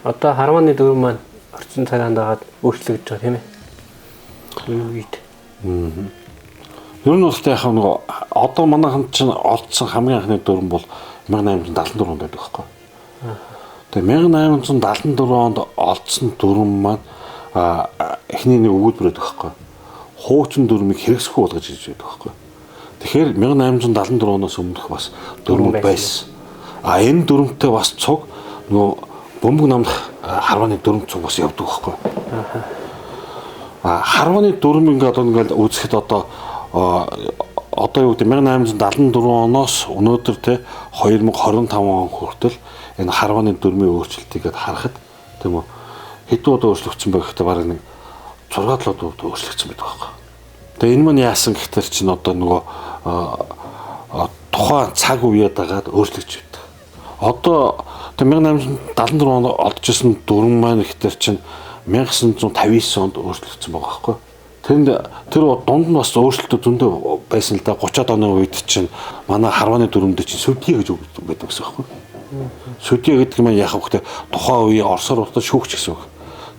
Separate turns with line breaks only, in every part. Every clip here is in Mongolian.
Одоо харманы дүрм маань орчин цагаанд дагаад өөрчлөгдөж байгаа тийм ээ. Энэ үед.
Ер нь бол яг нэг одоо манайхан чинь олдсон хамгийн анхны дүрм бол 1874 онд байдаг байхгүй. Тэгээ 1874 онд олдсон дүрм маань эхний нэг өгүүлбэр байдаг байхгүй. Хуучин дүрмийг хэрэгсэхгүй болгож ирж байдаг байхгүй. Тэгэхээр 1874 оноос өмнөх бас дүрмүүд байсан. Энэ дүрмтэй бас цуг нөгөө бөмбөг намдах харваны дүрм цуг бас явдаг байхгүй. Харваны дүрм ингээд үзэхэд одоо юу гэдэг 1874 оноос өнөөдөр те 2025 он хүртэл энэ харваны дүрмийн өөрчлөлтийг харахад тийм үү хэдэн удаа өөрчлөгдсөн байх гэхдээ бараг нэг 6-7 удаа өөрчлөгдсөн байдаг байхгүй. Тэгээ энэ мань яасан гэхээр чинь одоо нөгөө тухайн цаг үеэд дагаад өөрчлөгдөж байдаг. Одоо 1874 онд олдчихсан дүрм маань гэхээр чинь 1959 онд өөрчлөгдсөн байгаа байхгүй. Тэр дунд нь бас өөрчлөлтүүд зөндөө байсан л да 30-аад оны үед чинь манай харваны дүрмд чинь сүдье гэж байдаг гэсэн байхгүй. Сүдье гэдэг нь яг хөөхтэй тухайн үеийн Оросоор болтой шүүгч гэсэн үг.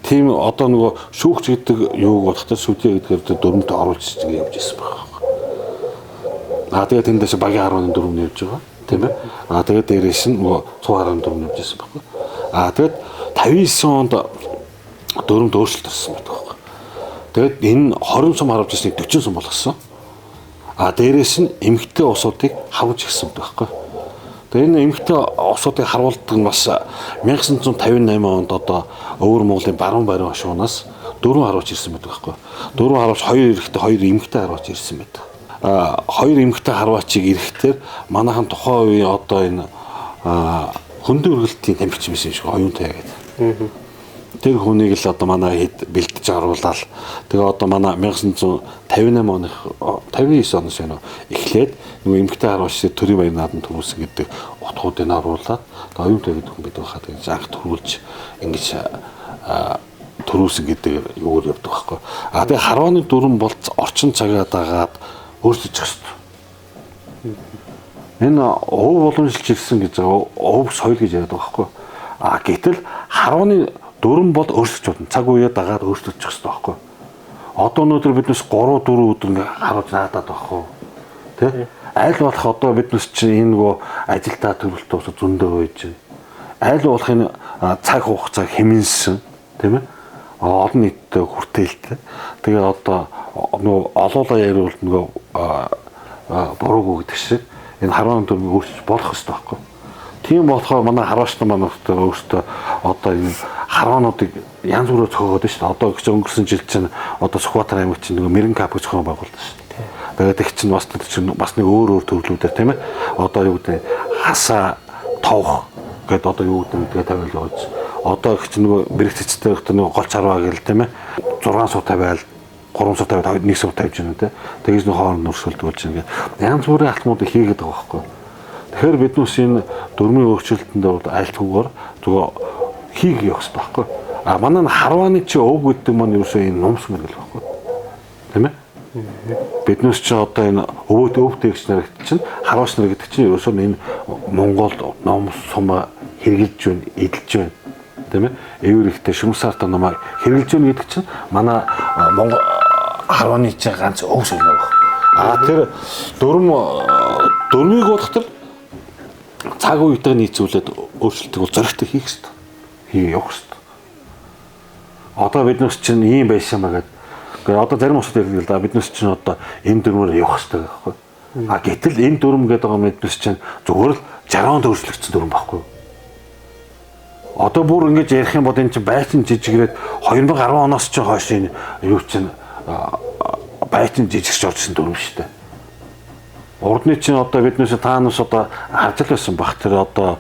Тийм одоо нөгөө шүүгч гэдэг юуг бодохтой сүдье гэдгээр дүрмд оруулж явж ирсэн байгаа. Тэгээд тэндээс багийн харваны дүрм нь явж байгаа тийм ээ. Тэгээд дээрээс нь нөгөө цуу харваны дүрм явж ирсэн байхгүй. Тэгээд 59 онд дүрмд өөрчлөлт ирсэн байдаг байхгүй. Тэгээд энэ 20 сум харуулж ирснийг 40 сум болгосон. Дээрээс нь эмэгтэй усуудыг хавж ирсэн байхгүй. Тэгээд энэ эмэгтэй усуудыг харуулдаг нь бас 1958 онд одоо өвөр Монголын баруун баруун хошуунаас 4 харуулж ирсэн байдаг байхгүй. 4 харуулж 2 эрэхтэй 2 эмэгтэй харуулж ирсэн байдаг. 2 эмэгтэй харваачийг ирэхээр манайхан тухайн үеийн одоо энэ хөндөө өргөлтийн тамирчин байсан юм шиг оюунтай гэдэг. Тэр хүнийг л одоо манай хэд бэлдэж оруулаад тэгээ одоо манай 1958 оных 59 оноос эхлээд нөгөө эмэгтэй харваачдын төрийн баяр наадам төрүүлсэн гэдэг утгуудыг оруулаад оюунтай гэдэг хүн бид байхад гэж анх төрүүлж ингэж төрүүлсэн гэдэг юугаар явдаг байхгүй. Тэгээ харваны дүрм бол орчин цагаа дагаад өөрчлөж хэвчээ. Энэ өв боломжлж ирсэн гэж байгаа өв соёл гэж яриад байгаа байхгүй. Гэтэл харваны дүрм бол өөрчлөж болно. Цаг үеэ дагаад өөрчлөж хэвчээ байхгүй. Одоо өнөөдөр биднес 3-4 өдөр ингээ харуулж наадаад байхгүй. Тэ? Айл болох одоо биднес чинь энэ нөгөө ажилдаа төрөлтөө ус зөндөө байж байна. Айл болох энэ цаг хугацаа хэмнэлсэн тийм ээ. Олон нийтэд хүртээлтэй. Тэгээ одоо нөгөө олоолаа яриул нөгөө буруугүй гэдэг шиг энэ харваны дүрмийг өөрчилж болох хэрэгтэй байхгүй. Тийм болохоор манай харваачтай маань өөртөө одоо энэ харвануудыг янз бүрээр цогоод шүү дээ. Одоо гэж өнгөрсөн жил чинь одоо Сүхбаатар аймагт чинь нөгөө Мэрэн кап гэж зохион байгуулсан шүү дээ. Тэгээд их чинь бас нэг өөр төрлүүдээр тийм ээ. Одоо юу гэдэг хасаа товх гэдэг одоо юу гэдэг тавиал явуулж. Одоо их чинь нөгөө бэрэгцэцтэй нөгөө голч харваа гэл тийм ээ. 6 суу тавиал 3 суу тавиал 1 суу тавьж байна тийм. Тэгээс нөх хооронд өрсөлдүүлж ингээд янз бүрийн алтмуудыг хийгээд байгаа байхгүй. Тэгэхээр бид нүс энэ дүрмийн өөрчлөлтөнд бол айлтгуугаар зөв хийх явах хэрэгтэй байхгүй. Манай харваны чи өв гэдэг маань ерөөсөө энэ номс мэр гэл байхгүй. Тийм ээ? Бид нүс чи одоо энэ өвтэй гэж нарыг чинь харваач нар гэдэг чинь ерөөсөө энэ Монголд номс сумаа хэрэгжилж байна, эдэлж байна. Тийм ээ? Эвэр ихтэй шүмсаартай намаа хэрэгжилж байна гэдэг чинь манай Монгол харваны чи ганц өв соёл байх. Тэр дүрмийг бодоход цаг үетэй нийцүүлээд өөрчлөлтийг бол зоригтой хийх хэрэгтэй. Хийе явах хэрэгтэй. Одоо биднес чинь ийм байсан байгаа гэдэг. Одоо зарим усуд ярьдаг л да биднес чинь одоо энэ дүрмээр явах хэрэгтэй байхгүй. Гэтэл энэ дүрм гэдэг байгаа биднес чинь зөвхөн л 60 онд өөрчлөгдсөн дүрм байхгүй. Одоо бүр ингэж ярих юм бол энэ чинь байцын жижигрээд 2010 оноос чинь хойш энэ юу чинь байцын жижигч орсон дүрм шүү дээ. Урдны чинь одоо биднээс таанаас одоо харж л байсан баг тэр одоо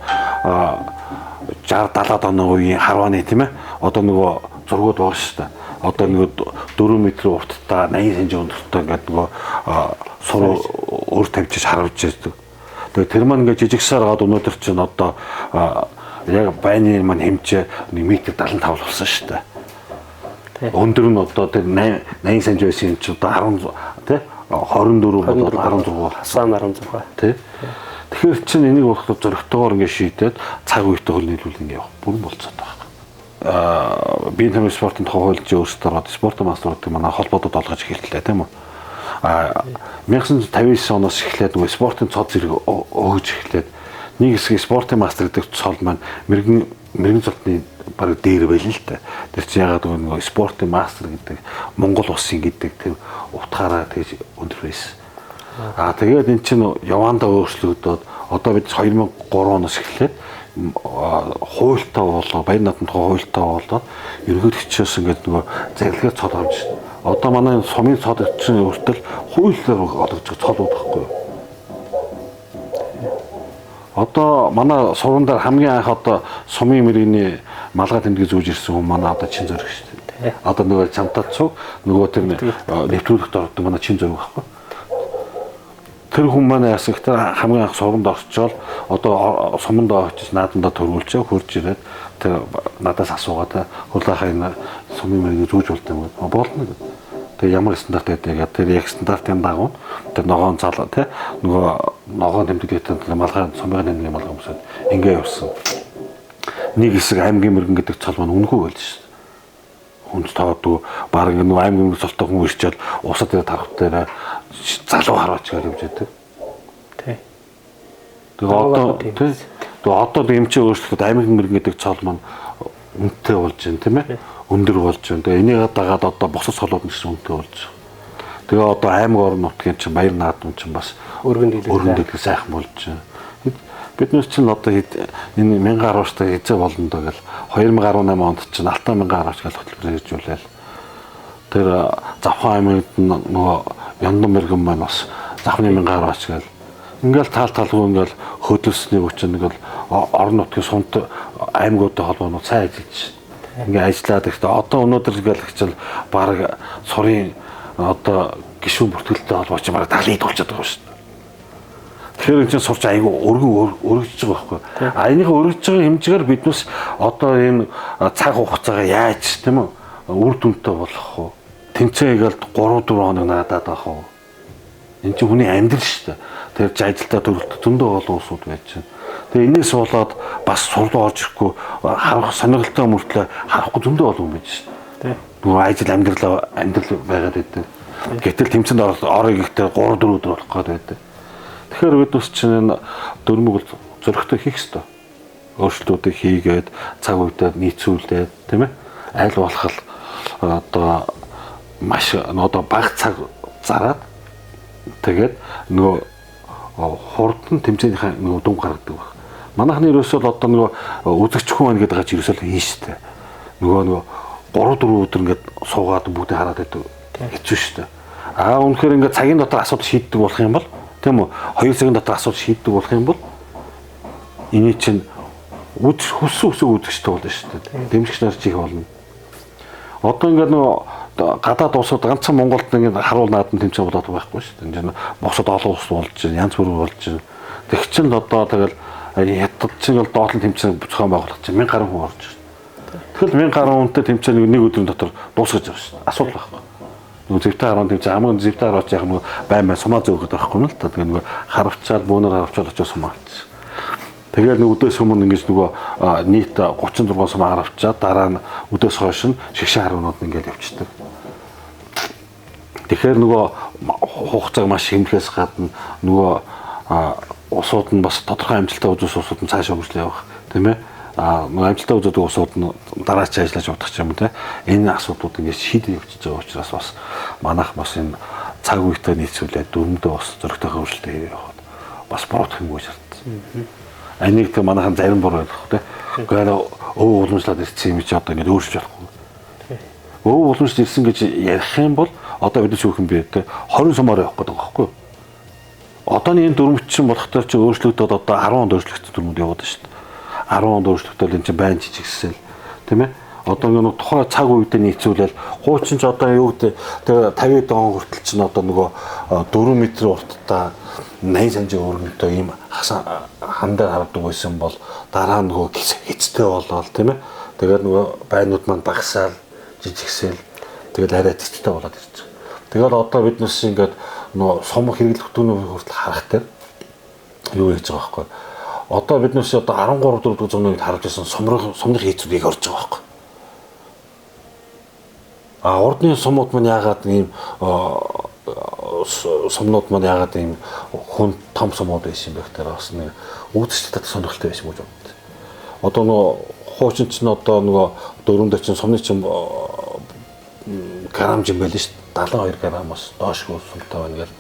60-70 оны үеийн харваны тийм ээ одоо нөгөө зургууд байгаа шүү дээ. Одоо нөгөө 4 м урттай 80 см өндөртэй ингээд нөгөө сур өр тавьчих харуулж ирдэг. Тэгээ тэр маань ингээд жижигсаар гад өнөөдөр чинь одоо яг байны маань хэмжээ 1.75 м болсон шүү дээ. Өндөр нь одоо тэр 80 см байсан чинь одоо 10 тий 24 болоод 16
хасаан 16
тий. Тэгэхээр чинь энийг болохоор зөрөгтэйгээр ингээд шийдээд цаг үетэй хөл нийлүүл ингээд явах бүрэн болцоод байгаа. биеийн тамирын спортын тухай хууль өөрсдөө ороод спорт мастер гэдэг манай холбоодод олгож эхэллээ тийм үү. 1959 оноос эхлээд нөгөө спортын цод зэрэг өгж эхлээд нэг хэсэг спортын мастер гэдэг цол маань мэрэгэн цолтны бараг дээр байлаа л та. Тэр чинь ягаад нөгөө спортын мастер гэдэг Монгол улсын гэдэг тэр утгаараа тэгж өндөр байсан. Тэгээд эн чинь явандаа өөрчлөгдөд одоо бид 2003 оноос эхлээд хуультай болоо Баян наадмын хуультай болоод ерөнхийлөгчөөс ингээд нөгөө зарилгаа цод авч байна. Одоо манай сумын цод чинь өөртөө хуулиар олгож цод байхгүй юу? Одоо манай сургуульд хамгийн анх одоо сумын мөрийн малгай тэмдэг зүүж ирсэн хүн манай одоо чин зөрөг шүү дээ. Одоо нөгөө чамтаа цуг нөгөө тэр нэвтрүүлэгт ордог манай чин зөрөг байхгүй. Тэр хүн манай яасан гэхээр хамгийн анх сургуульд орчоод одоо суманд очиж наадамдаа төрүүлж хурж ирээд тэр надаас асуугаад хулаахаа энэ сумын мөрийг зүүж болтой юм болно гэдэг. Тэгээ ямар стандарт байдаг тэр яг стандартын дагуу тэр ногоон цал тий нөгөө ногоон тэмдэгтэй малгай сумын тэмдгийн малгай өмсөд ингээ явсан. Нэг хэсэг аймгийн мөргөн гэдэг цал маань үнэгүй болж шээ. Хүнд тоодгүй баг нөгөө аймгийн мөргөн цолтой хүн ирчээд усад дээр тархт дээр залуу хараач гэж явж байдаг.
Тий.
Тэгээ одоо дэмчээ өөрчлөлт аймгийн мөргөн гэдэг цол маань үнэтэй болж байна тийм ээ. Өндөр болж байна. Тэгээ энийг дагаад одоо босод солоод нь үнэтэй болж байна. Тэгээ одоо аймаг орон нутгийн чинь Баян наадам чинь бас
өргөн дэлгэр
сайхан болж байна. Биднээс чинь одоо энэ 1000 гарууштай хязээ болно даа гэл 2018 онд чинь Алтан 1000 гарууч гэл хөтөлбөр хэрэгжүүлээл. Тэр Завхан аймагт нөгөө Яндон мэргэн маань бас Завхны 1000 гарууч гэл ингээл талгүй ингээл хөдөлсөний хүчин ингээл орон нутгийн сумт аймагуудтай холбоонууд сайн ажиллаж ингээ ажиллаад ихтэй одоо өнөөдөр ингээл хичээл баг сурын одоо гишүүн бүртгэлтэй холбооч баг 70-д болчиход байгаа шүү дээ. Тэгэхээр энэ чинь сурч айгүй өргөж байгаа байхгүй. Энийг өргөж байгаа хэмжээгээр биднес одоо энэ цаг хугацаагаа яаж тийм үү үр дүнтэй болох вэ? Тэнцээгээл 3-4 хоног наадаад байх уу? Энэ чинь хүний амьдрал шүү дээ. Тэр ажилдаа төрөлт зөндөө олон улсууд байж байна. Тэгээ энэс болоод бас сурлуу орж ирэхгүй харах сонирхолтой мөртлөө харахгүй зөндөө олон хүн байж шүү дээ. Нөгөө ажил амьдрал байгаад байдаг. Гэтэл тэмцээнд орё гэхдээ 3-4 өдөр болох гээд байдаг. Тэгэхээр бид бас чинь дөрмөг зөрөгтэй хийх ёстой. Өөрчлөлтүүдийг хийгээд цаг үедээ нийцүүлээд тийм ээ. Аль болох одоо маш одоо бага цаг зараад тэгээд нөгөө хурдан тэмцээнийхээ нөгөө дүн гаргадаг баг. Манайхны ерөөсөө одоо нөгөө үзэгч хүн байна гэдэг гаж ерөөсөө хийн штэ. Нөгөө 3-4 өдөр ингээд суугаад бүгдээ хараад байдаг. Хэцүү штэ. Үнэхээр ингээд цагийн дотор асуудал шийддэг болох юм бол тийм үү 2 цагийн дотор асуудал шийддэг болох юм бол эний чинь хүссэн үзэгчтэй болно штэ. Дэмжигч нар чих болно. Одоо ингээд нөгөө гадаад улсууд ганцхан Монголд ингээд харуул наадам тэмцээн болоод байхгүй шүү дээ. Энд босод олон улс болж байна, янз бүр болж байна. Тэг чин одоо тэгэл хятад чинь бол доотлон тэмцээн зохион байгуулах чинь 1000 гаруй хүн орж байна. Тэгэл 1000 гаруй хүнтэй тэмцээн нэг өдрийн дотор дуусгаж байгаа шүү дээ. Асуудал байхгүй. Нөгөө зэвтэй харуун тэмцээн хамгийн зэвтэй харуулж яах нөгөө баймаа сумаа зөөгд байхгүй юм л та. Тэгээ нөгөө харавчаад бөөнөр харавчаад очиж сумаач. Тэгээд нэг өдөөс өмнө ингэж нөгөө нийт 36 сум харавчаад дараа нь өдөөс хойш нь шигшин харуунууд ингээд явчихдаг. Тэгэхээр нөгөө хугацааг маш хэмнэхээс гадна нөгөө усууд нь бас тодорхой амжилттай үзүүлсэн усууд нь цаашаа хөгжлөө явах тийм ээ. Нөгөө амжилттай үзүүлдэг усууд нь дараач ажиллаж явах юм те. Энэ асуудлууд ингээд шийдэж явчихж байгаа учраас бас манайх бас энэ цаг үетэй нийцүүлээд дөрмөдөө бас зөрөгтэй хөвшлөлтэй хийх яваад бас бодох юмгүй шаардсан. Энийг тэг манайхан зарим буруу ойлгох те. Гэхдээ уламжлаад ирсэн юм чи одоо ингээд өөрчлөж болохгүй. Уламжлаж ирсэн гэж ярих юм бол одоо бид ч юу юм бэ те 20 сумаар явах гэдэг байгаа байхгүй юу? Одооний энэ дөрмөч чинь болохтой чи өөрчлөгдөд одоо 10 онд өөрчлөгдсөн дөрмөд яваад шүү дээ. 10 онд өөрчлөгдөөл энэ чинь байн жижигсэл тийм ээ. Одоо нэг тухай цаг үедээ нийцүүлэл хуучин ч одоо юу гэдэг тэгээ 50 он хүртэл чинь одоо нөгөө 4 м урттай 80 см өргөнтэй ийм хандаар харагддаг байсан бол дараа нь нөгөө хэцтэй болоод тийм ээ. Тэгээд нөгөө байнууд маань багасаал жижигсэл тэгээд арай цэцтэй болоод ирж байгаа. Тэгээд одоо биднес ингээд нөгөө сум хэрэглэх түүний хүртэл харах дээр юу хийж байгаа байхгүй. Одоо биднес одоо 13 4 зууны үед харж байсан сумных хийцүүдийг орж байгаа байхгүй. Урдны сумууд маань яагаад ийм сумнууд маань яагаад ийм хүн том сумууд байсан бэ гэхээр бас нэг үүдчтэй сонирхолтой байсан гэж боддог. Одоо нөгөө хуучин ч одоо нөгөө дөрөндөө чинь сумны чинь грамм юм байл шүү дээ. 72 граммаас доошгүй сумтай байна гэл.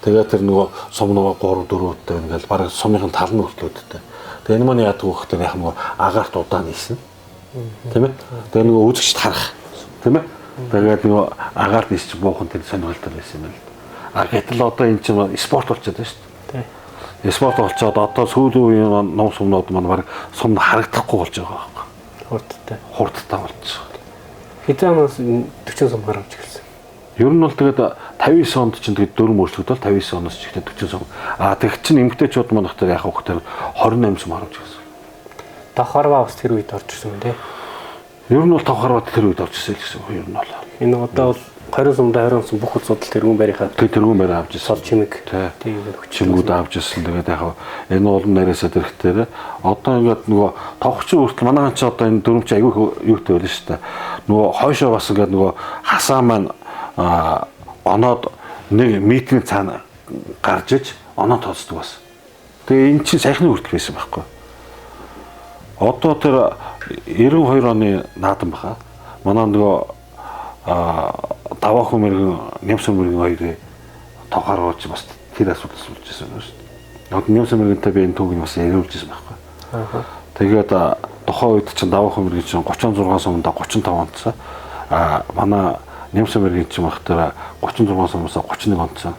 Тэгээд тэр нөгөө сум нөгөө 3 4-тэй байна гэл бараг сумныхын тал нь өртлөөдтэй. Тэгээ энэ маань яадаг вэ гэхээр яг нөгөө агаарт удаан ийсэн. Тийм ээ. Тэгээ нөгөө үзэгчд харах. Тийм ээ. Тэгээд нөгөө агаарт ийсч буухан тэр сонирхолтой байсан юм байна. Гэтэл одоо энэ чинь спорт болчиход байна шүү дээ. Тийм. Спорт болчиход одоо сүүлийн үеийн ном сумнууд маань бараг сум харагдахгүй болж байгаа байхгүй. Хурдтай болчихсон.
Хизаанаас 40 сум гарч ирсэн.
Ер нь бол тэгээд 59 онд чинь тэгээд дөрөв өөрчлөгдөл 59 оноос ч ихтэй 40 сум. Тэг чинь эмгтээчүүд маань ихтэй яах вэ гэхээр 28 сум гарч ирсэн.
Давхарваа бас тэр үед орж ирсэн юм тий.
Ер нь бол давхарваа тэр үед орж ирсэн гэсэн үг ер нь бол.
Энэ одоо бол 20 сумдаа 20 сум бүх судал тэрүүн барихад
тэрүүн барь авч ирсэн.
Сол чимэг.
Тэгээд хүчингүүд авч ирсэн. Тэгээд яг энэ улам нарийнсаа тэрхтээ одоо ингээд нөгөө товхчин хүртэл манайхан ч одоо энэ дөрөв чи аягүй юутай байл шүү дээ. Нөгөө хойшоо бас ингээд нөгөө хасаа маань оноод нэг метрийн цаана гарч иж оноо тооцдог бас. Тэгээ эн чинь сайхны хүртэл байсан байхгүй. Одоо тэр 92 оны наадам баха. Манай нөгөө даваахан мэрэгэн нямсан мэрэгэн хоёрыг тоохоорч бас тэр асуудал суулж ирсэн юм шүү дээ. Одоо нямсан мэрэгэнтэй би энэ түүхийг бас яриулж ирсэн байхгүй. Тэгээд тухайн үед чинь даваахан мэрэгэн чинь 36 сумдаа 35 онцсон. Манай нямсан мэрэгэн чинь багтаа 36 сумаас 31 онцсон.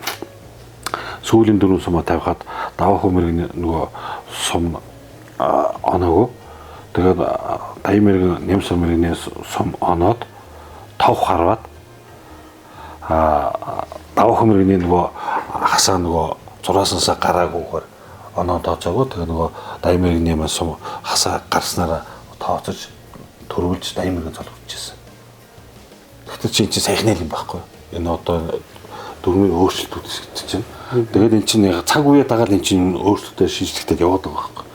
Сүүлийн 4 сумаа тавихад даваахан мэрэгэн нөгөө сум оноогүй. Тэгээд тая мэрэгэн нямсан мэрэгний сум оноод тав харваад даваахан мэрэгний нөгөө хасаа нөгөө зураасансаа гараагүйгээр оноо тооцоогүй. Тэгээ нөгөө дая мэрэгний маань сум хасаа гарснараа тооцож төрүүлж дая мэрэгэн цолгочихсон. Тэгтээ чи сайхны юм байхгүй. Энэ одоо дөрмийн өөрчлөлтүүд чинь. Тэгээд эн чинь цаг үеэ дагаад эн чинь өөрчлөлтөд шинжлэхтэй яваад байгаа байхгүй.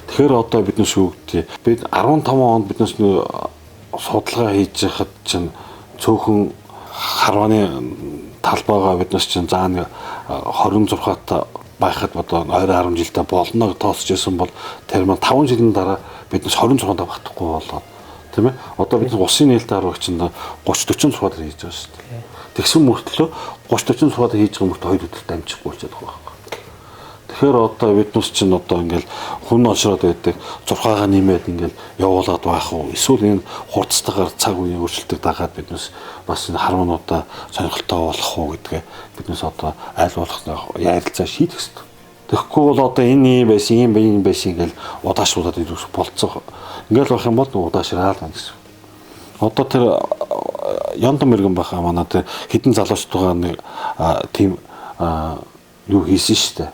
Тэгэхээр одоо биднээс шүүгдээ бид 15 онд биднээс судалгаа хийж яхад чинь цөөхөн харваны талбайгаа биднээс чинь заа нэг 26-т байхад одоо 20 10 жилдээ болно гэж тооцож байсан бол тэр маань 5 жилийн дараа биднээс 26-нд багтахгүй болоод тийм ээ. Одоо бид усын нээлттэй харвагч чинь 30 40 суугаар хийж байгаа шүү дээ. Тэгсэн мөртлөө 30 40 суугаар хийж байгаа мөрт хоёр өдөрт амжихгүй болчиход байгаа байхгүй. Тэгэхээр одоо биднээс чинь одоо ингээл хүн олшроод байдаг 6-гаа нэмээд ингээл явуулаад байх уу эсвэл энэ хурцтайгаар цаг үеийн өөрчлөлтөд дагаад биднээс бас энэ хармонуудаа сонирхолтой болох уу гэдгээ биднээс одоо аль болох ярилцаа шийдэх хэрэгтэй. Тэгэхгүй бол одоо энэ юм байсан ингээл удаашруулаад ирэх болцоо. Ингээл байх юм бол удаашраал байна гэсэн. Одоо тэр Яндан мэрэгэн баха манай тэр хідэн залуучдгаа нэг тийм юу хийсэн шүү дээ.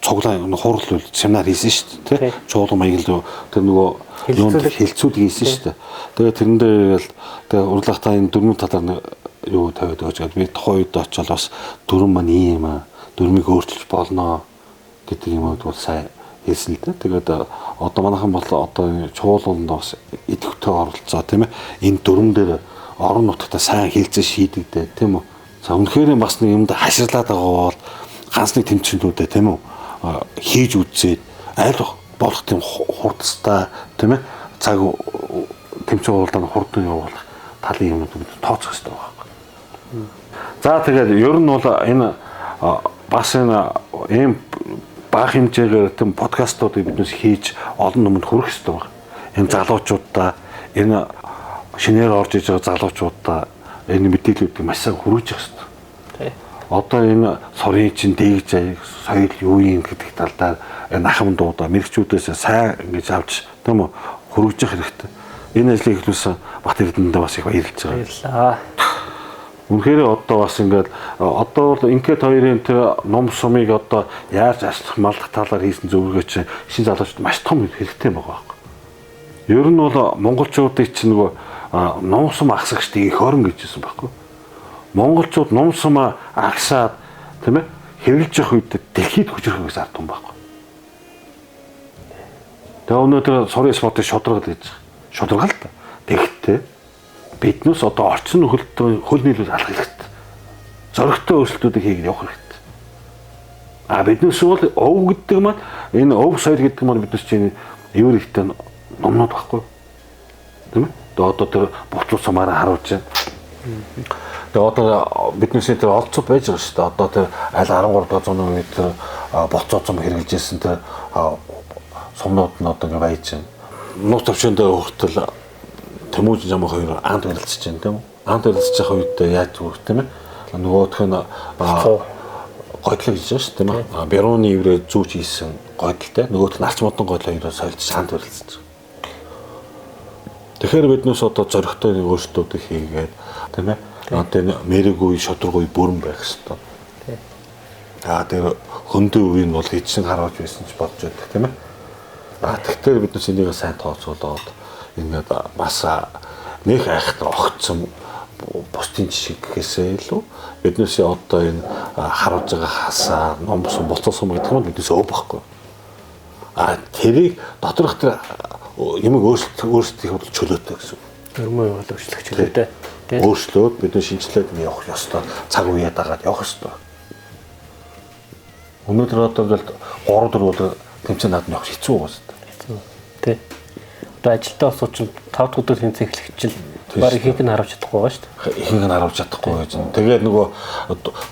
Цуглаан хурал семинар хийсэн шүү дээ тий. Чуулган маягийн тэр нөгөө юунд хилцүүд хийсэн шүү дээ. Тэгээ тэрэн дээр тэгээ урлагтаа энэ дөрмийн талаар юу тавиад өгч би тухайн үед очил бас дөрм маань ийм аа дөрмийг өөрчилж болно гэдэг юм бол сайн хэлсэн л дээ. Тэгээд одоо манайхан бол одоо чуулганд бас идэвхтэй оролцоо тийм ээ. Энэ дөрм дээр орон нутгата сайн хилцээ шийдэгдээ тийм үү. За үнэхээр бас нэг юмд хаширлаад байгаа бол ганцны тэмцэнүүдээ тийм үү хийж үзээд аль болох тийм хурдтай тийм ээ цаг тэмцээн уулдааны хурдан явуулах талын юмнууд тооцох хэрэгтэй байна. За тэгээд ер нь бол энэ бас энэ ийм бага хэмжээгээр тийм подкастуудыг биднээс хийж олон хүмүүнд хүргэх хэрэгтэй байна. Энэ залуучуудаа энэ шинээр орж иж байгаа залуучуудаа энэ мэдээллүүдийг маш сайн хүргэж явах хэрэгтэй. Одоо энэ сорын чинь дээгж аяг соёл юу юм гэдэг талаар энэ ахмад дуудаа мэрэгчүүдээс сайн ингэж авч тийм үү хөргөж явах хэрэгтэй. Энэ ажлыг эхлүүлсэн Бат Эрдэнэтэй бас их баярлж байгаа.
Баярлалаа.
Үнэхээр одоо бас ингээд одоо бол инкет хоёрын тэр ном сумыг одоо яаж аслах малдах талаар хийсэн зөвлөгөө чинь шин залуучууд маш том хэрэгтэй байгаа байхгүй. Ер нь бол монголчуудыг чинь нөгөө ном сум ахсагчдыг их орон гэжсэн байхгүй. Монголчууд ном сумаа агсаад тийм ээ хэрэгжилж явах үед дэлхийд хүчрэх гэсэн ард том байхгүй. Тэгээ өнөөдөр сурын спортыг шударгал гэж шударгал та. Тэгэхдээ биднээс одоо орчин нөхөлтөд хөл нийлүүл алах хэрэгтэй. Зоригтой өөрчлөлтүүдийг хийгээд явах хэрэгтэй. Биднээс бол ов гэдэг маань энэ ов соёл гэдэг маань биднээс чинь юу ихтэй номнод байхгүй. Тийм ээ? Одоо тэр буцуу сумаараа харуулж байна. Тэгээ одоо биднээс тэр олцоо байж байгаа шүү дээ. Одоо тэр аль 13 дахь зууны үед тэр буцуу зам хэрэгжижсэн тэр сумнууд нь одоо ингээ байж байна. Нууц төвшөнд хүртэл Тэмүүжин жамаа хоёр анд барилцж байна тийм үү? Анд барилцж байгаа үед яаж зүгт тийм ээ? Нөгөөх нь гойдлог гэж байна шүү тийм ээ? Бярууны еврей зүүч хийсэн гойдолтой. Нөгөөх нь арч модон гойдлоо хоёроо сольж анд барилцж байгаа. Тэгэхээр биднээс одоо зоригтой өөрчлөлтүүдийг хийгээд тийм ээ? Одоо мэрэггүй шодроггүй бүрэн байх хэрэгтэй. Тэр хөндөв үе нь бол эцсийн харуулж байсан ч бодож байдаг тийм ээ? Тэгэхээр биднээс энийг сайн тооцоолоод ингээд бас нөх айхтар огцсон бусдын жишээ гэхээсээ илүү биднээс одоо энэ харуулж байгаа хасаа ном бус болцсон гэдэг нь биднээс өв байхгүй. Тэрийг доторх тэр юм өөрсдийнхээ бодлоо чөлөөтэй гэсэн.
Өрмөө бол өөрчлөх чөлөөтэй.
Өөрчлөөд бид нэ шинжилээд явах ёстой. Цаг үеэ дагаад явах ёстой. Өнөөдөр одоо л 3-4 өдөр тэмцээн наад нь явах хэцүү байна.
Хэцүү. Тэ. Одоо ажилдаа бас учраас 5 дахь өдөр тэмцээн эхлэх чинь барыг ихэнх нь харуулж чадахгүй байгаа шүү дээ.
Ихэнх нь харуулж чадахгүй байж. Тэгээд нөгөө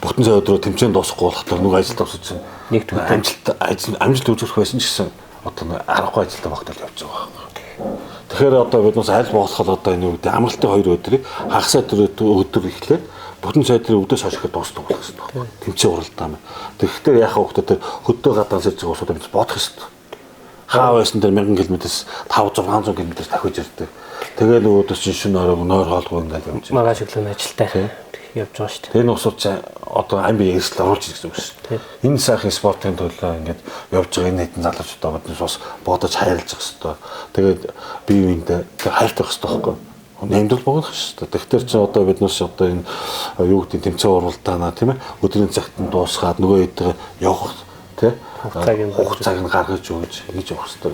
бүтэн цай өдрөө тэмцээн дуусахгүй болохоор нөгөө ажилдаа бас чинь
нэг төвтэй
амжилт үзүүлэх байсан ч гэсэн одоо аргагүй ажилдаа багтаал явж байгаа. Тэгэхээр одоо биднээс аль болох одоо энэ үед амралтын 2 өдрийг хагас өдөр эхлээд бүтэн сайдрын өвдөөс хойш ихэд дуустдаг болох хэрэгтэй. Тэмцээн уралдаа мэ. Тэгэхээр яах вэ гэхдээ тэр хөдөө гадаан сэрж байгаа усуудаа бид бодох хэрэгтэй. Хаа байсан дээр 1000 км-с 500-600 км дахиж ирдэг. Тэгээ нөгөөдөөс чинь шин нойр хоолгүй ингээд явж байгаа.
Магааш өглөө ажилтаа явж байгаа шүү дээ.
Тэр нь усууд чинь одоо амби эрсдэл оруулж ирэх гэсэн үг шүү дээ. Энэ сайхан спортын төлөө ингээд явж байгаа энэ хэдэн залуучуудаа биднээс бас бодож хайрлаж байгаа хэрэгтэй. Тэгээд бие биендээ хайртай байх хэрэгтэй байхгүй юу? Нэмдэл богинох шүү дээ. Тэгэхээр чи одоо биднээс одоо энэ юу гэдэг тэмцээн уралдаанаа тийм ээ өдрийн цагт нь дуусгаад нөгөө хэдгээ явах тийм
хугацааг нь
гаргаж өгч ингэж явах хэрэгтэй.